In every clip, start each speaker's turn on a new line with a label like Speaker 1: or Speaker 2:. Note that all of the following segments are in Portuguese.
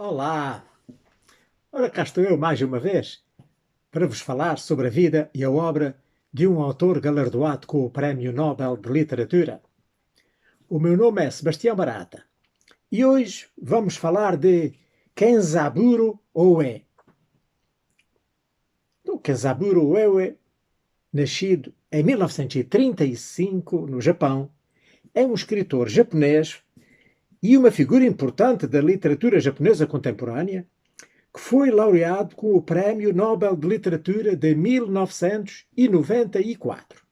Speaker 1: Olá! Ora, cá estou eu mais uma vez para vos falar sobre a vida e a obra de um autor galardoado com o Prémio Nobel de Literatura. O meu nome é Sebastião Barata e hoje vamos falar de Kenzaburo Oe. O Kenzaburo Oe, nascido em 1935 no Japão, é um escritor japonês e uma figura importante da literatura japonesa contemporânea que foi laureado com o Prémio Nobel de Literatura de 1994.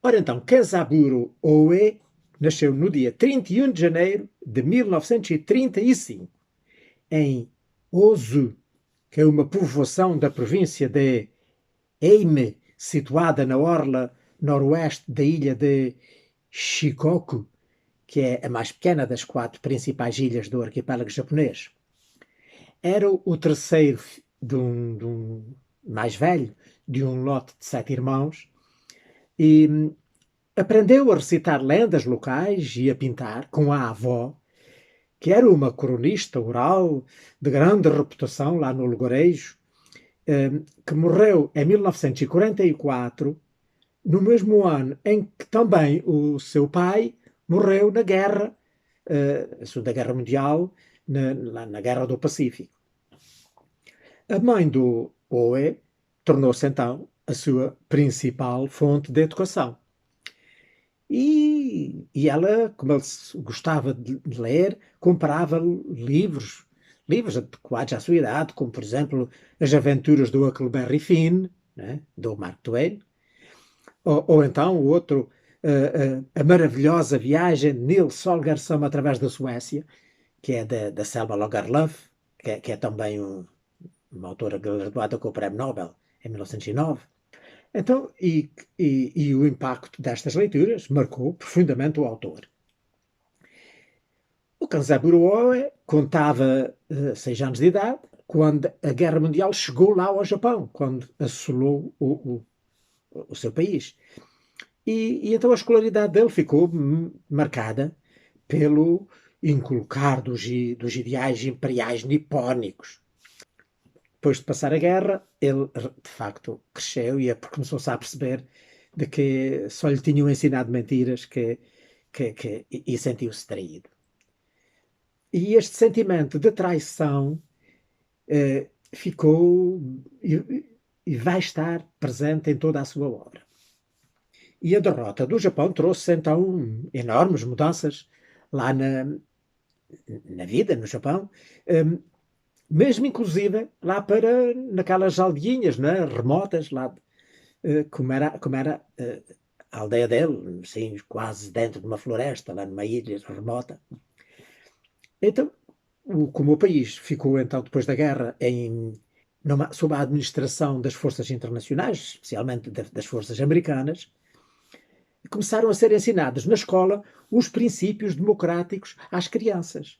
Speaker 1: Ora então, Kenzaburo Oe nasceu no dia 31 de janeiro de 1935 em Ozu, que é uma povoação da província de Ehime, situada na orla noroeste da ilha de Shikoku, que é a mais pequena das 4 principais ilhas do arquipélago japonês. Era o terceiro de um mais velho, de um lote de 7 irmãos, e aprendeu a recitar lendas locais e a pintar com a avó, que era uma cronista oral de grande reputação lá no Lugarejo, que morreu em 1944, no mesmo ano em que também o seu pai morreu na guerra, a Segunda Guerra Mundial, lá na Guerra do Pacífico. A mãe do Oe tornou-se então a sua principal fonte de educação. E ela, como ele gostava de ler, comprava livros adequados à sua idade, como por exemplo As Aventuras do Huckleberry Finn, né, do Mark Twain, ou então o outro, A Maravilhosa Viagem de Nils Holgersson através da Suécia, que é da Selma Lagerlöf, que é também uma autora galardoada com o Prémio Nobel em 1909. Então, e o impacto destas leituras marcou profundamente o autor. O Kanzaburo Oe contava 6 anos de idade quando a Guerra Mundial chegou lá ao Japão, quando assolou o seu país. E então a escolaridade dele ficou marcada pelo inculcar dos ideais imperiais nipónicos. Depois de passar a guerra, ele de facto cresceu e começou-se a perceber de que só lhe tinham ensinado mentiras e sentiu-se traído. E este sentimento de traição ficou e vai estar presente em toda a sua obra. E a derrota do Japão trouxe então enormes mudanças lá na vida no Japão, mesmo inclusive lá para naquelas aldeinhas, né, remotas, lá como era a aldeia dele, assim, quase dentro de uma floresta, lá numa ilha remota. Então, como o país ficou então depois da guerra sob a administração das forças internacionais, especialmente das forças americanas, começaram a ser ensinados na escola os princípios democráticos às crianças,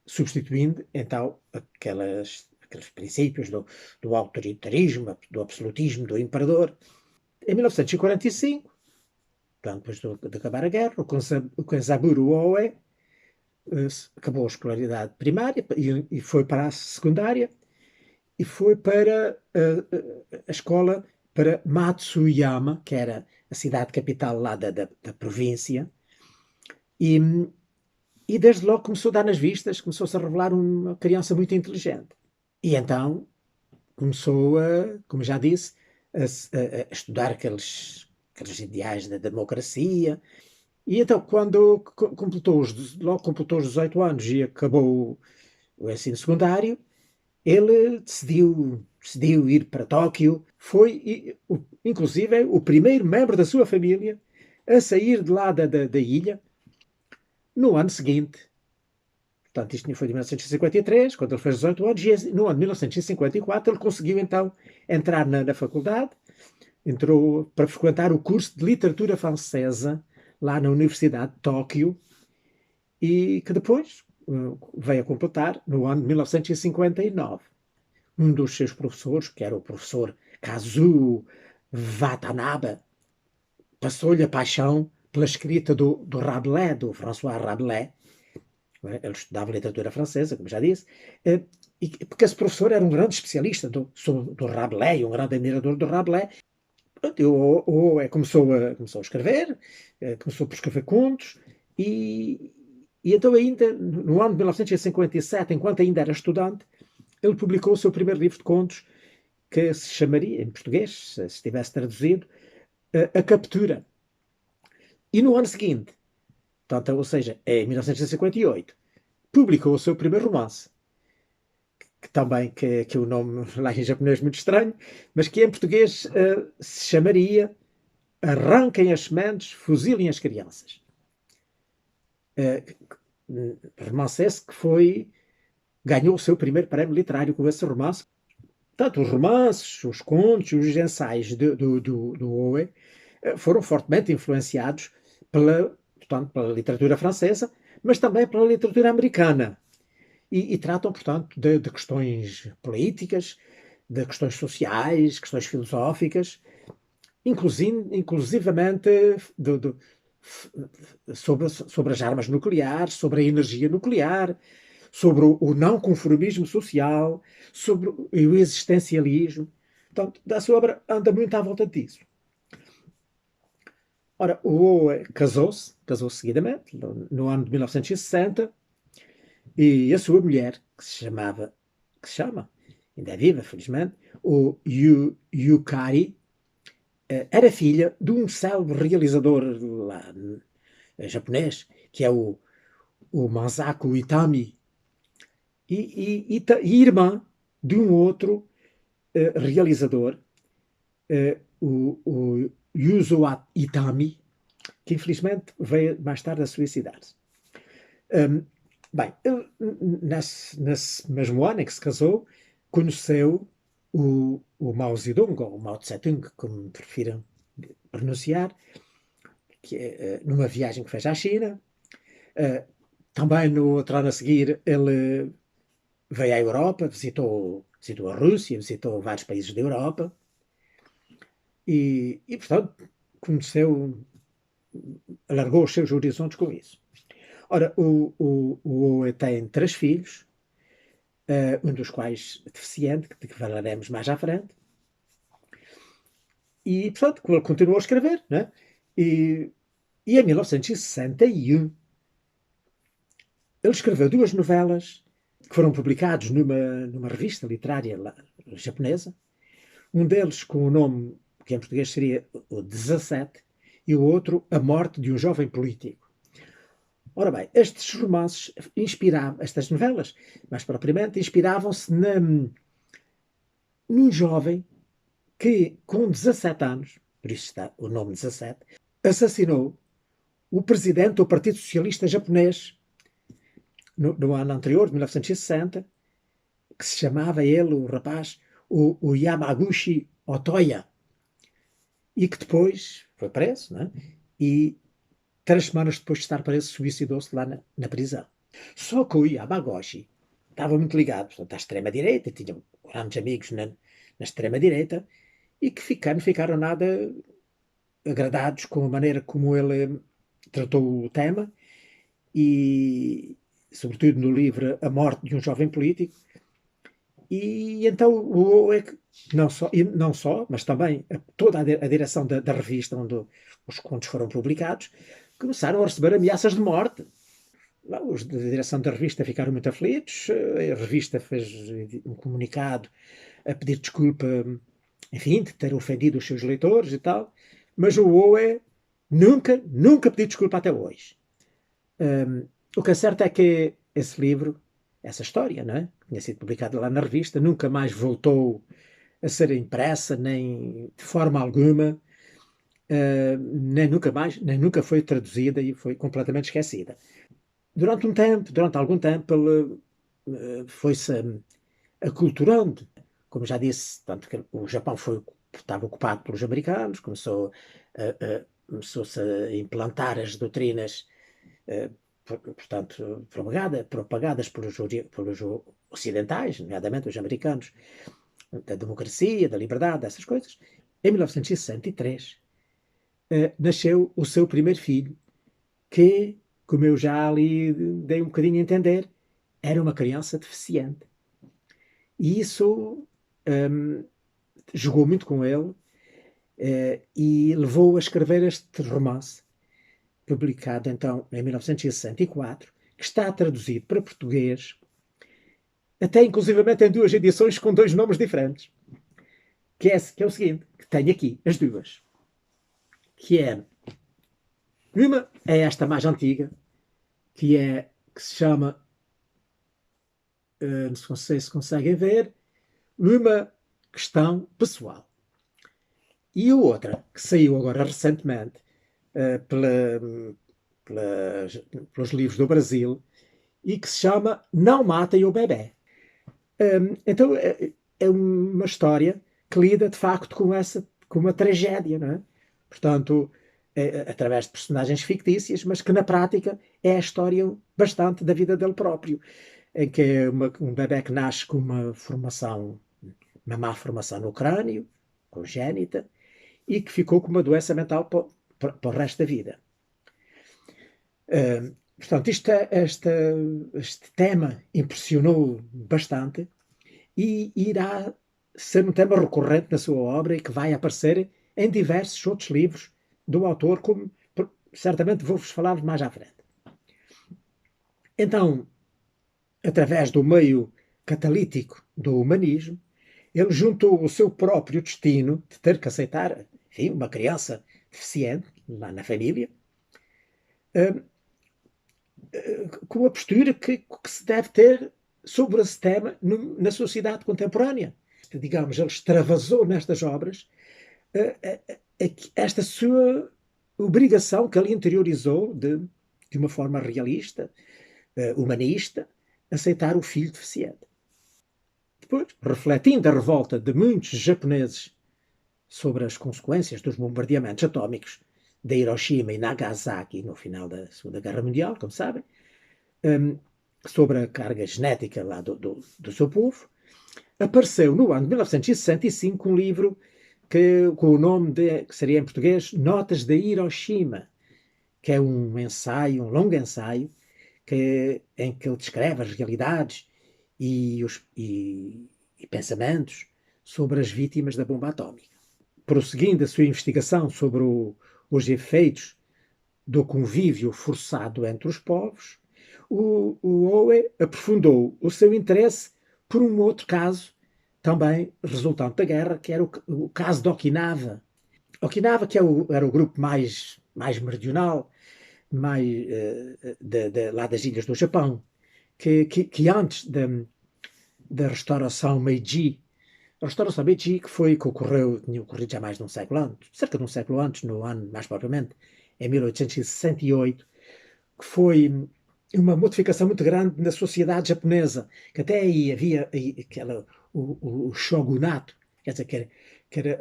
Speaker 1: substituindo então aqueles princípios do autoritarismo, do absolutismo, do imperador. Em 1945, depois de acabar a guerra, o Kenzaburo Oe acabou a escolaridade primária e foi para a secundária e foi para a escola para Matsuyama, que era a cidade capital lá da província, e, e desde logo começou a dar nas vistas, começou-se a revelar uma criança muito inteligente. E então começou como já disse, a estudar aqueles ideais da democracia. E então, quando logo completou os 18 anos e acabou o ensino secundário, ele decidiu ir para Tóquio. Foi, inclusive, o primeiro membro da sua família a sair de lá da ilha no ano seguinte. Portanto, isto foi em 1953, quando ele fez 18 anos, e no ano de 1954 ele conseguiu então entrar na faculdade, entrou para frequentar o curso de literatura francesa lá na Universidade de Tóquio e que depois veio a completar no ano de 1959. Um dos seus professores, que era o professor Kazuo Watanabe, passou-lhe a paixão pela escrita do Rabelais, do François Rabelais, não é? Ele estudava literatura francesa, como já disse, porque esse professor era um grande especialista do Rabelais, um grande admirador do Rabelais. Começou a escrever, começou por escrever contos, e, e então ainda, no ano de 1957, enquanto ainda era estudante, ele publicou o seu primeiro livro de contos, que se chamaria, em português, se estivesse traduzido, A Captura. E no ano seguinte, portanto, ou seja, em 1958, publicou o seu primeiro romance, que o nome lá em japonês é muito estranho, mas que em português se chamaria Arranquem as sementes, fuzilem as crianças. Romance esse que ganhou o seu primeiro prémio literário com esse romance. Tanto os romances, os contos, os ensaios do Owe foram fortemente influenciados portanto, pela literatura francesa, mas também pela literatura americana. E tratam, portanto, de questões políticas, de questões sociais, questões filosóficas, inclusivamente sobre as armas nucleares, sobre a energia nuclear, sobre o não conformismo social, sobre o existencialismo. Portanto, a sua obra anda muito à volta disso. Ora, o Owe casou-se seguidamente, no ano de 1960, e a sua mulher, que se chama, ainda é viva, felizmente, o Yukari, era filha de um célebre realizador lá, japonês, que é o Masaku Itami, e irmã de um outro realizador, o Yuzo Itami, que infelizmente veio mais tarde a suicidar-se. Bem, ele, nesse mesmo ano em que se casou, conheceu o Mao Zedong, ou o Mao Tse-tung, como prefiram pronunciar, que numa viagem que fez à China. Também no outro ano a seguir ele veio à Europa, visitou a Rússia, visitou vários países da Europa e portanto, alargou os seus horizontes com isso. Ora, o Owe tem 3 filhos, um dos quais deficiente, de que falaremos mais à frente. E, portanto, ele continuou a escrever, né? E em 1961 ele escreveu 2 novelas que foram publicados numa revista literária japonesa. Um deles com o nome, que em português seria o 17, e o outro, A Morte de um Jovem Político. Ora bem, estes romances estas novelas, mais propriamente, inspiravam-se num jovem que, com 17 anos, por isso está o nome 17, assassinou o presidente do Partido Socialista Japonês no ano anterior, de 1960, que se chamava ele, o rapaz, o Yamaguchi Otoya, e que depois foi preso, né? E 3 semanas depois de estar preso, suicidou-se lá na prisão. Só que o Yamaguchi estava muito ligado, portanto, à extrema-direita, tinha grandes amigos na extrema-direita, e que ficaram nada agradados com a maneira como ele tratou o tema, e sobretudo no livro A Morte de um Jovem Político. E então o Owe, não só, mas também toda a direção da revista onde os contos foram publicados, começaram a receber ameaças de morte. Os da direção da revista ficaram muito aflitos, a revista fez um comunicado a pedir desculpa, enfim, de ter ofendido os seus leitores e tal, mas o Owe nunca pediu desculpa até hoje. O que é certo é que esse livro, essa história, não é? Que tinha sido publicada lá na revista, nunca mais voltou a ser impressa, nem de forma alguma, nem nunca foi traduzida e foi completamente esquecida. Durante algum tempo, ele foi-se aculturando. Como já disse, tanto que o Japão estava ocupado pelos americanos, começou-se a implantar as doutrinas, portanto, propagadas pelos ocidentais, nomeadamente os americanos, da democracia, da liberdade, dessas coisas. Em 1963, nasceu o seu primeiro filho, que como eu já ali dei um bocadinho a entender, era uma criança deficiente. E isso jogou muito com ele e levou a escrever este romance, publicado então em 1964, que está traduzido para português, até inclusivamente em duas edições com dois nomes diferentes. Que é o seguinte, que tenho aqui as duas. Uma é esta mais antiga, que se chama, não sei se conseguem ver, Numa Questão Pessoal. E a outra, que saiu agora recentemente pelos livros do Brasil, e que se chama Não Matem o Bebé. Então é uma história que lida de facto com uma tragédia, não é? Portanto, através de personagens fictícias, mas que na prática é a história bastante da vida dele próprio, em que é um bebé que nasce com uma má formação no crânio, congénita, e que ficou com uma doença mental para o resto da vida. Portanto, este tema impressionou bastante e irá ser um tema recorrente na sua obra e que vai aparecer em diversos outros livros do autor, como certamente vou-vos falar mais à frente. Então, através do meio catalítico do humanismo, ele juntou o seu próprio destino de ter que aceitar, enfim, uma criança deficiente lá na família, com a postura que se deve ter sobre esse tema na sociedade contemporânea. Digamos, ele extravasou nestas obras esta sua obrigação que ele interiorizou de uma forma realista, humanista, aceitar o filho deficiente. Depois, refletindo a revolta de muitos japoneses sobre as consequências dos bombardeamentos atómicos de Hiroshima e Nagasaki no final da Segunda Guerra Mundial, como sabem, sobre a carga genética lá do seu povo, apareceu no ano de 1965 um livro com o nome que seria em português Notas de Hiroshima, que é um ensaio, um longo ensaio, em que ele descreve as realidades e pensamentos sobre as vítimas da bomba atómica. Prosseguindo a sua investigação sobre os efeitos do convívio forçado entre os povos, o Owe aprofundou o seu interesse por um outro caso, também resultante da guerra, que era o caso de Okinawa. Okinawa, que era o grupo mais meridional, lá das ilhas do Japão, que antes da restauração Meiji, a restauração Meiji que ocorreu, tinha ocorrido já mais de um século antes, cerca de um século antes, no ano mais propriamente, em 1868, que foi uma modificação muito grande na sociedade japonesa, que até aí havia o shogunato, quer dizer, que era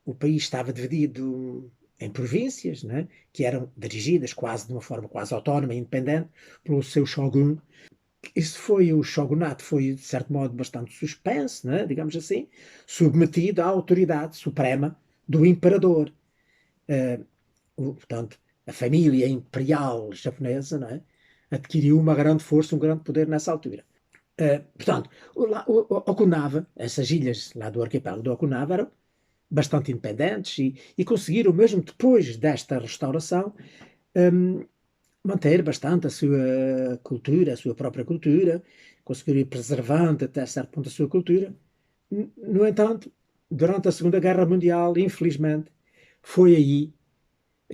Speaker 1: o país estava dividido em províncias, né, que eram dirigidas quase de uma forma quase autónoma e independente pelo seu shogun. O shogunato foi, de certo modo, bastante suspenso, né, digamos assim, submetido à autoridade suprema do imperador. Portanto, a família imperial japonesa, não é, adquiriu uma grande força, um grande poder nessa altura. Portanto, Okinawa, essas ilhas lá do arquipélago do Okinawa eram bastante independentes e conseguiram, mesmo depois desta restauração, manter bastante a sua cultura, a sua própria cultura, conseguiram ir preservando até certo ponto a sua cultura. No entanto, durante a Segunda Guerra Mundial, infelizmente, foi aí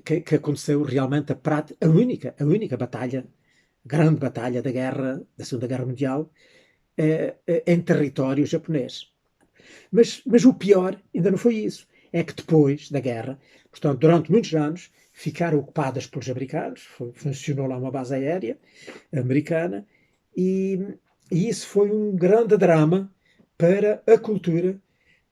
Speaker 1: que aconteceu realmente a única batalha, grande batalha da Segunda Guerra Mundial, em território japonês. Mas o pior ainda não foi isso. É que depois da guerra, portanto, durante muitos anos, ficaram ocupadas pelos americanos, funcionou lá uma base aérea americana, e isso foi um grande drama para a cultura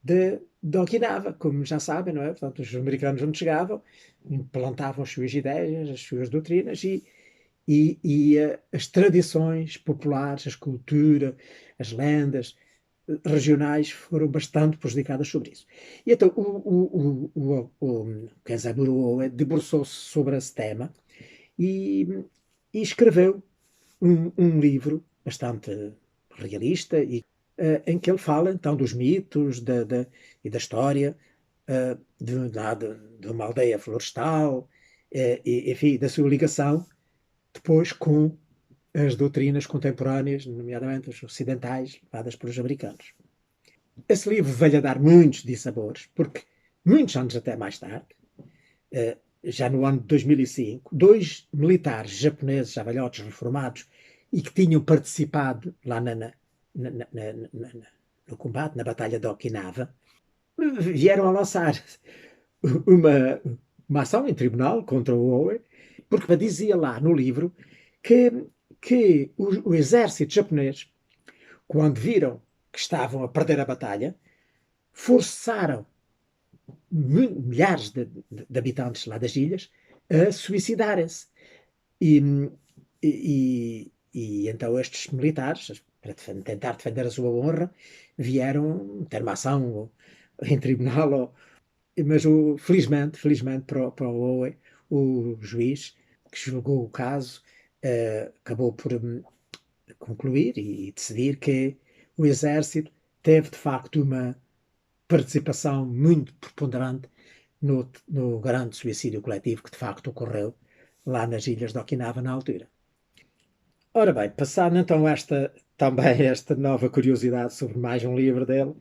Speaker 1: de Okinawa, como já sabem, não é? Portanto, os americanos onde chegavam, implantavam as suas ideias, as suas doutrinas e as tradições populares, a cultura, as lendas regionais foram bastante prejudicadas sobre isso. E então o Kenzaburo Oe debruçou-se sobre esse tema e, e escreveu um livro bastante realista em que ele fala então dos mitos e da história de uma aldeia florestal, enfim, da sua ligação depois com as doutrinas contemporâneas, nomeadamente as ocidentais, levadas pelos americanos. Esse livro veio a dar muitos dissabores, porque muitos anos até mais tarde, já no ano de 2005, dois militares japoneses, já velhotes, reformados, e que tinham participado lá no combate, na Batalha de Okinawa, vieram a lançar uma, uma ação em tribunal contra o Oe, porque dizia lá no livro que o exército japonês, quando viram que estavam a perder a batalha, forçaram milhares de habitantes lá das ilhas a suicidarem-se. E, então estes militares, para tentar defender a sua honra, vieram ter uma ação em tribunal, mas felizmente para o Oe, o juiz que julgou o caso acabou por concluir e decidir que o exército teve de facto uma participação muito preponderante no grande suicídio coletivo que de facto ocorreu lá nas ilhas de Okinawa na altura. Ora bem, passando então também esta nova curiosidade sobre mais um livro dele,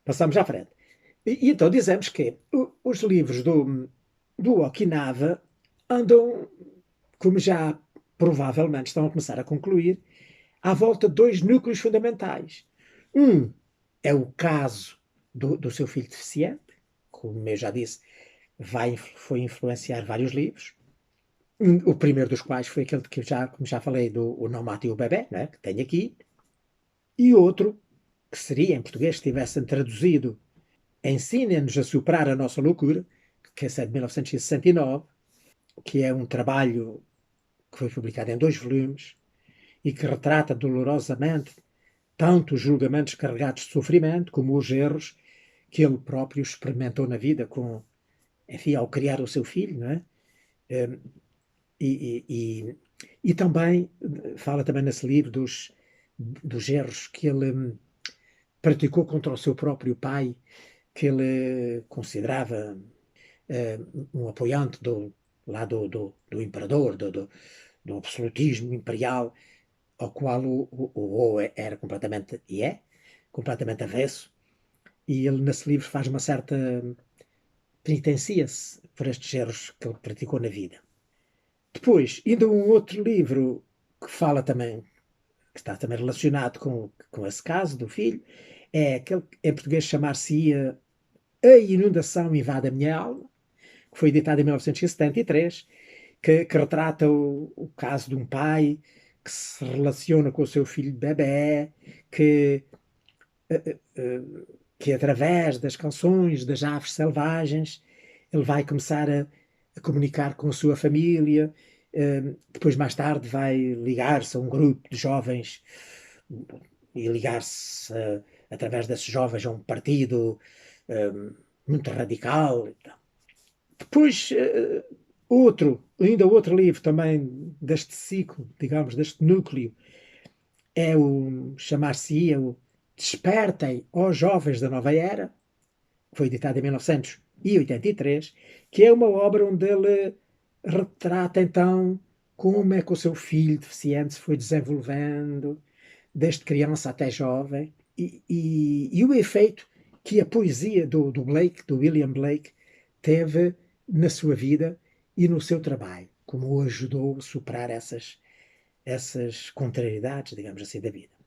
Speaker 1: passamos à frente. E então dizemos que os livros do Okinawa andam, como já provavelmente estão a começar a concluir, à volta de dois núcleos fundamentais. Um é o caso do seu filho deficiente, como eu já disse, foi influenciar vários livros. O primeiro dos quais foi aquele que como já falei, do O Não Mate o Bebé, né, que tenho aqui. E outro, que seria em português, se tivessem traduzido Ensinem-nos a superar a nossa loucura, que é de 1969, que é um trabalho que foi publicado em 2 volumes e que retrata dolorosamente tanto os julgamentos carregados de sofrimento como os erros que ele próprio experimentou na vida enfim, ao criar o seu filho, não é? E também fala também nesse livro dos erros que ele praticou contra o seu próprio pai, que ele considerava um apoiante do imperador, do absolutismo imperial, ao qual o Oe era completamente, completamente avesso, e ele nesse livro faz uma certa penitencia-se por estes erros que ele praticou na vida. Depois, ainda um outro livro que fala também, que está também relacionado com esse caso do filho, é aquele que em português chamar-se-ia A Inundação Invade a Minha Alma, que foi editado em 1973, que retrata o caso de um pai que se relaciona com o seu filho bebé, que através das canções das aves selvagens ele vai começar a comunicar com a sua família. Depois, mais tarde, vai ligar-se a um grupo de jovens e ligar-se através desses jovens a um partido muito radical. Depois, ainda outro livro também deste ciclo, digamos, deste núcleo, é o chamar-se-ia o Despertem, ó Jovens da Nova Era, que foi editado em 1983, que é uma obra onde ele retrata então como é que o seu filho deficiente se foi desenvolvendo, desde criança até jovem, e o efeito que a poesia do Blake, do William Blake, teve na sua vida e no seu trabalho, como o ajudou a superar essas contrariedades, digamos assim, da vida.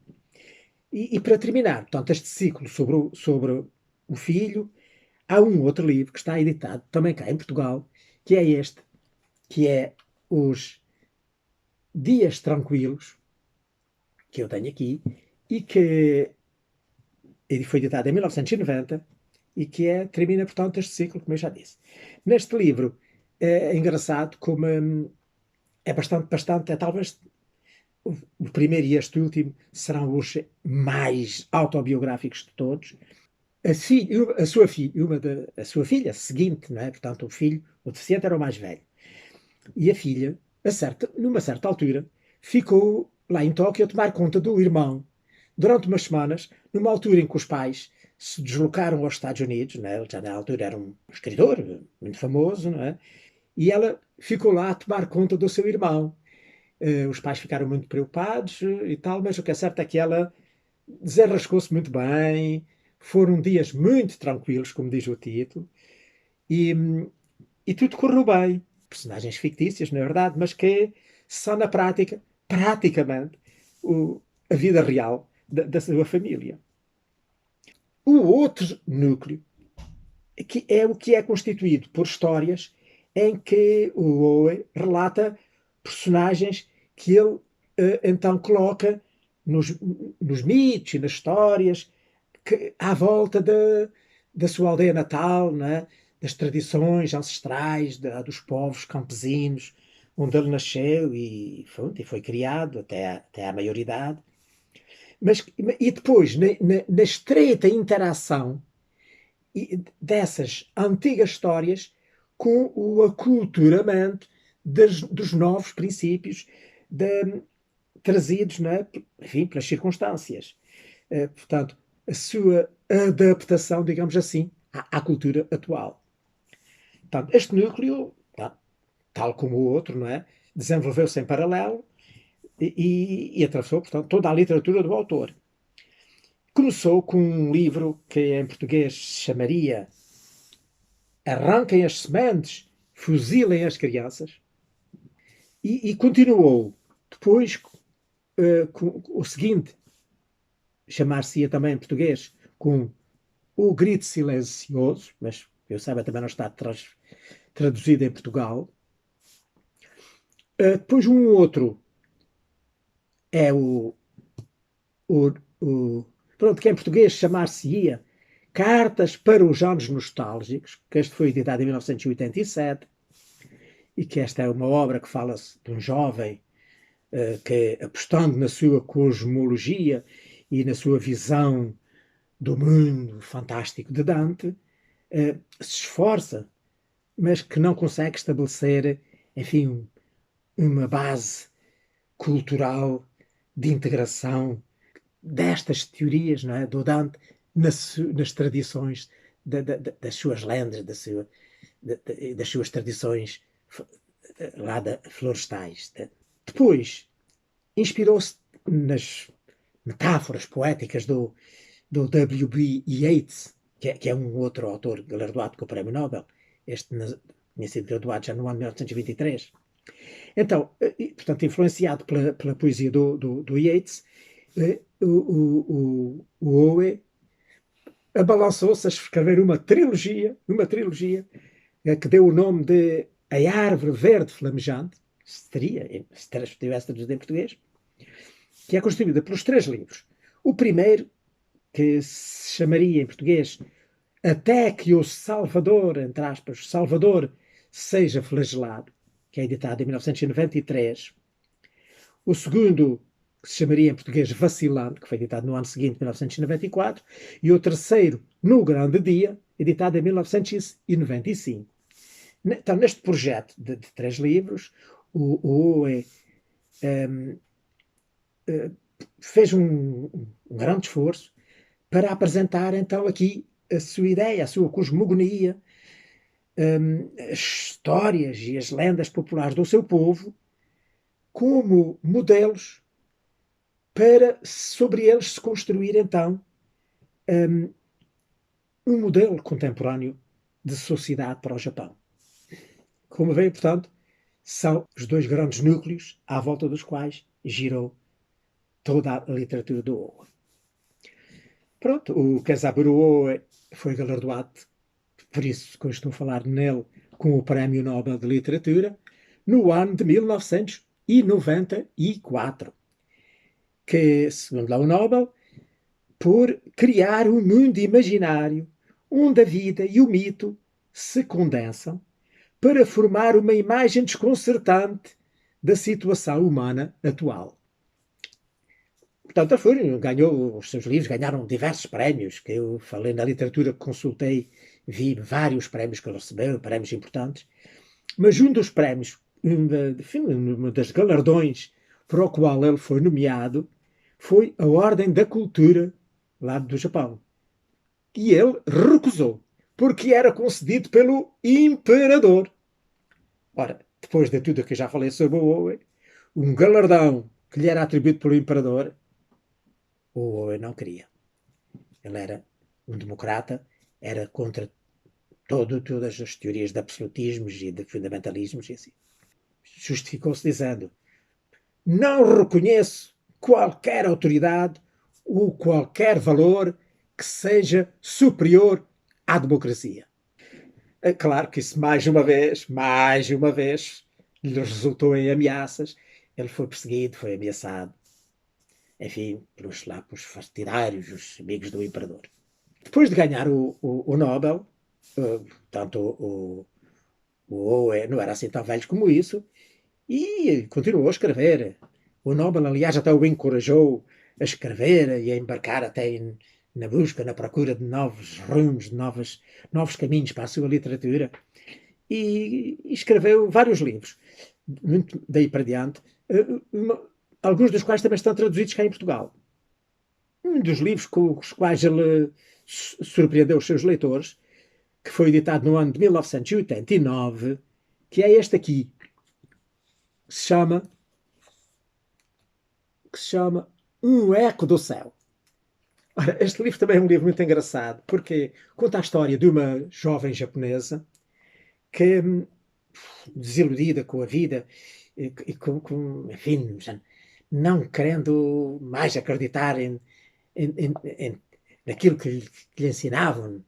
Speaker 1: E para terminar, portanto, este ciclo sobre o filho, há um outro livro que está editado também cá em Portugal, que é este, que é Os Dias Tranquilos, que eu tenho aqui, e que ele foi editado em 1990 e que termina, portanto, este ciclo, como eu já disse. Neste livro é engraçado como é bastante, é talvez o primeiro e este último serão os mais autobiográficos de todos. A sua filha, a seguinte, não é? Portanto, o deficiente era o mais velho. E a filha numa certa altura, ficou lá em Tóquio a tomar conta do irmão durante umas semanas, numa altura em que os pais se deslocaram aos Estados Unidos, né? Ele já na altura era um escritor muito famoso, não é? E ela ficou lá a tomar conta do seu irmão. Os pais ficaram muito preocupados e tal, mas o que é certo é que ela desenrascou-se muito bem, foram dias muito tranquilos, como diz o título, e, e tudo correu bem. Personagens fictícias, na verdade, mas que são na prática, praticamente, a vida real da sua família. O outro núcleo que é o que é constituído por histórias em que o Owe relata personagens que ele então coloca nos mitos e nas histórias à volta da sua aldeia natal, né? Das tradições ancestrais dos povos campesinos, onde ele nasceu e foi criado até à maioridade. E depois, na estreita interação dessas antigas histórias com o aculturamento dos novos princípios trazidos, né, enfim, pelas circunstâncias. Portanto, a sua adaptação, digamos assim, à cultura atual. Portanto, este núcleo, tal como o outro, não é, desenvolveu-se em paralelo e atravessou, portanto, toda a literatura do autor. Começou com um livro que em português se chamaria Arranquem as sementes, fuzilem as crianças, e continuou depois com o seguinte, chamar-se-ia também em português com O Grito Silencioso, mas eu saiba também não está traduzido em Portugal. Depois um outro é o, pronto, que em português chamar-se-ia Cartas para os Anos Nostálgicos, que este foi editado em 1987, e que esta é uma obra que fala-se de um jovem que, apostando na sua cosmologia e na sua visão do mundo fantástico de Dante, se esforça, mas que não consegue estabelecer, enfim, uma base cultural de integração destas teorias, não é, do Dante nas tradições das suas lendas, das suas tradições lá florestais. Depois, inspirou-se nas metáforas poéticas do W.B. Yeats, que é um outro autor galardoado com o Prémio Nobel. Este tinha sido graduado já no ano 1923. Então, portanto, influenciado pela poesia do Yeats, o Owe abalançou-se a escrever uma trilogia que deu o nome de A Árvore Verde Flamejante, se tivesse traduzido em português, que é constituída pelos 3 livros. O primeiro, que se chamaria em português Até que o Salvador, entre aspas, Salvador seja flagelado, que é editado em 1993. O segundo, que se chamaria em português Vacilante, que foi editado no ano seguinte, 1994. E o terceiro, No Grande Dia, editado em 1995. Então, neste projeto de 3 livros, o Owe fez um grande esforço para apresentar então aqui a sua ideia, a sua cosmogonia, as histórias e as lendas populares do seu povo como modelos para sobre eles se construir então um modelo contemporâneo de sociedade para o Japão. Como veem, portanto, são os 2 grandes núcleos à volta dos quais girou toda a literatura do Owe. Pronto, o Kenzaburo Owe foi galardoado, por isso que eu estou a falar nele, com o Prémio Nobel de Literatura, no ano de 1994, que, segundo lá o Nobel, por criar um mundo imaginário onde a vida e o mito se condensam para formar uma imagem desconcertante da situação humana atual. Portanto, os seus livros ganharam diversos prémios, que eu falei na literatura que consultei, vi vários prémios que ele recebeu, prémios importantes, mas um dos prémios uma das galardões para o qual ele foi nomeado foi a Ordem da Cultura lá do Japão. E ele recusou, porque era concedido pelo imperador. Ora, depois de tudo o que eu já falei sobre o Owe, um galardão que lhe era atribuído pelo imperador, o Owe não queria. Ele era um democrata, era contra todas as teorias de absolutismos e de fundamentalismos e assim. Justificou-se dizendo: não reconheço qualquer autoridade ou qualquer valor que seja superior à democracia. É claro que isso mais uma vez, lhe resultou em ameaças. Ele foi perseguido, foi ameaçado, enfim, pelos partidários, os amigos do imperador. Depois de ganhar o Nobel, tanto o Owe não era assim tão velho como isso, e continuou a escrever. O Nobel, aliás, até o encorajou a escrever e a embarcar até na busca, na procura de novos rumos, de novos caminhos para a sua literatura. E escreveu vários livros, muito daí para diante, alguns dos quais também estão traduzidos cá em Portugal. Um dos livros com os quais ele surpreendeu os seus leitores, que foi editado no ano de 1989, que é este aqui, que se chama Um Eco do Céu. Ora, este livro também é um livro muito engraçado, porque conta a história de uma jovem japonesa que, desiludida com a vida e enfim, não querendo mais acreditar naquilo que lhe ensinavam,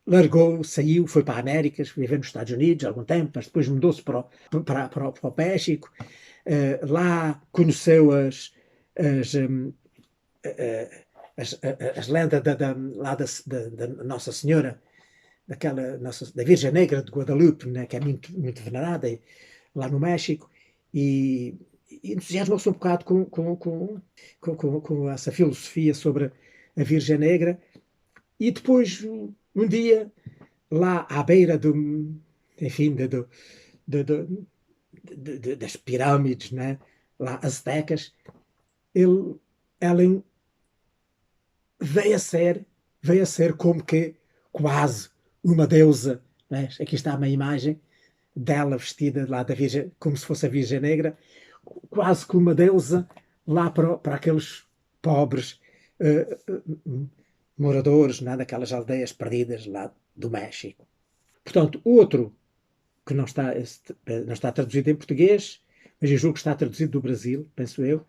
Speaker 1: largou, saiu, foi para a América, viveu nos Estados Unidos há algum tempo, mas depois mudou-se para o México. Lá conheceu as, um, as lendas da Nossa Senhora, da Virgem Negra de Guadalupe, né, que é muito, muito venerada lá no México, e entusiasmou-se um bocado com essa filosofia sobre a Virgem Negra, e depois, um dia, lá à beira enfim, das pirâmides, né, lá aztecas, ela veio a ser como que quase uma deusa, né? Aqui está uma imagem dela vestida lá da Virgem, como se fosse a Virgem Negra, quase como uma deusa lá para aqueles pobres moradores, né, daquelas aldeias perdidas lá do México. Portanto, outro que não está traduzido em português, mas eu julgo que está traduzido do Brasil, penso eu,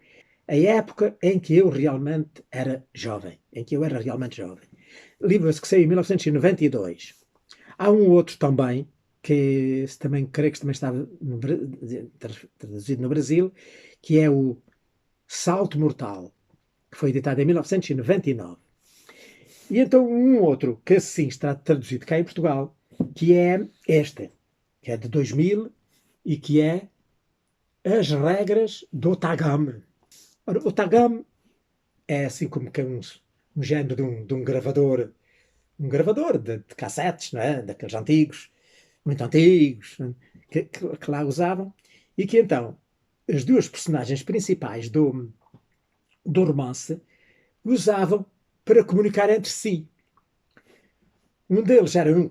Speaker 1: a época em que eu realmente era jovem, Livro-se que saiu em 1992. Há um outro também, que também creio que também está traduzido no Brasil, que é o Salto Mortal, que foi editado em 1999. E então um outro que assim está traduzido cá em Portugal, que é este, que é de 2000 e que é As Regras do Tagame. Ora, o Tagame é assim como que um género de um gravador de cassetes, não é? Daqueles antigos, muito antigos, que lá usavam, e que então as duas personagens principais do romance usavam para comunicar entre si. Um deles era um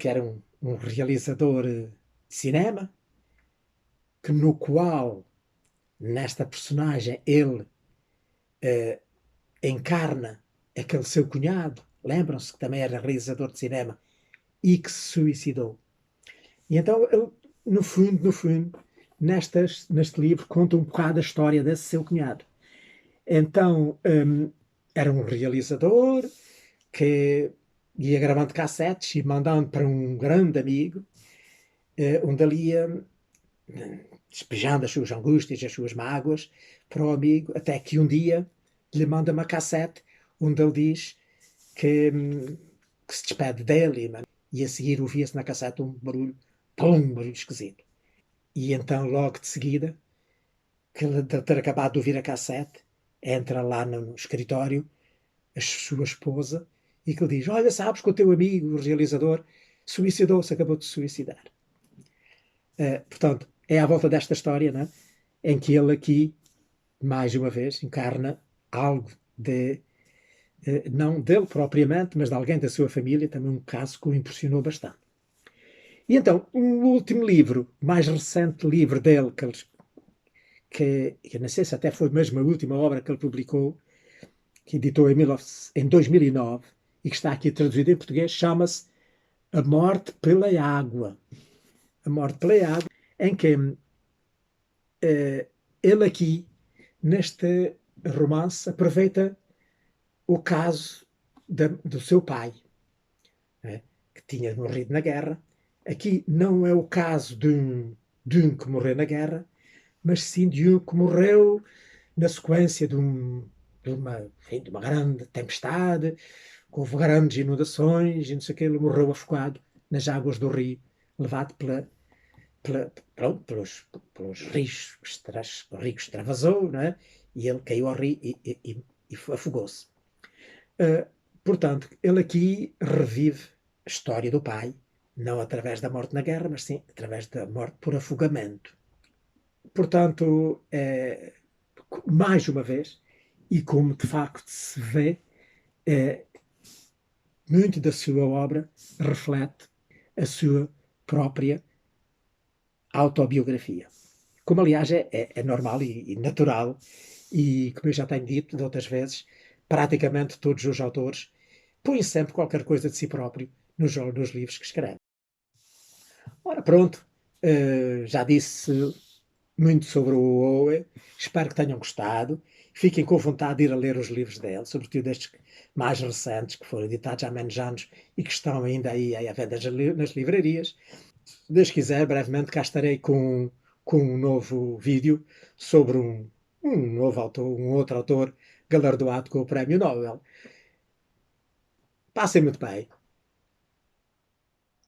Speaker 1: realizador de cinema, no qual, nesta personagem, ele encarna aquele seu cunhado, lembram-se que também era realizador de cinema, e que se suicidou. E então ele, no fundo, neste livro, conta um bocado a história desse seu cunhado. Então, era um realizador que ia gravando cassetes e mandando para um grande amigo, onde ele ia despejando as suas angústias, as suas mágoas para o amigo, até que um dia lhe manda uma cassete onde ele diz que se despede dele, e a seguir ouvia-se na cassete um barulho, um barulho esquisito. E então, logo de seguida, que ele de ter acabado de ouvir a cassete, entra lá no escritório a sua esposa e que lhe diz: olha, sabes que o teu amigo, o realizador, suicidou-se, acabou de se suicidar. Portanto, é à volta desta história, não é? Em que ele aqui, mais uma vez, encarna algo de, não dele propriamente, mas de alguém da sua família, também um caso que o impressionou bastante. E então, o último livro, mais recente livro dele, que eu não sei se até foi mesmo a última obra que ele publicou, que editou em 2009 e que está aqui traduzido em português, chama-se A Morte pela Água. A Morte pela Água, em que ele aqui, neste romance, aproveita o caso do seu pai, né, que tinha morrido na guerra. Aqui não é o caso de um que morreu na guerra, mas sim de um que morreu na sequência de uma grande tempestade, que houve grandes inundações e não sei o que, ele morreu afogado nas águas do rio, levado pronto, pelos rios, o rio extravasou, não é? E ele caiu ao rio e afogou-se. Portanto, ele aqui revive a história do pai, não através da morte na guerra, mas sim através da morte por afogamento. Portanto, mais uma vez, e como de facto se vê, muito da sua obra reflete a sua própria autobiografia. Como, aliás, é normal e natural, e como eu já tenho dito de outras vezes, praticamente todos os autores põem sempre qualquer coisa de si próprio nos livros que escrevem. Ora, pronto, já disse muito sobre o Owe, espero que tenham gostado. Fiquem com vontade de ir a ler os livros dele, sobretudo estes mais recentes, que foram editados há menos anos e que estão ainda aí à venda nas livrarias. Se Deus quiser, brevemente cá estarei com um novo vídeo sobre um novo autor, um outro autor galardoado com o Prémio Nobel. Passem muito bem.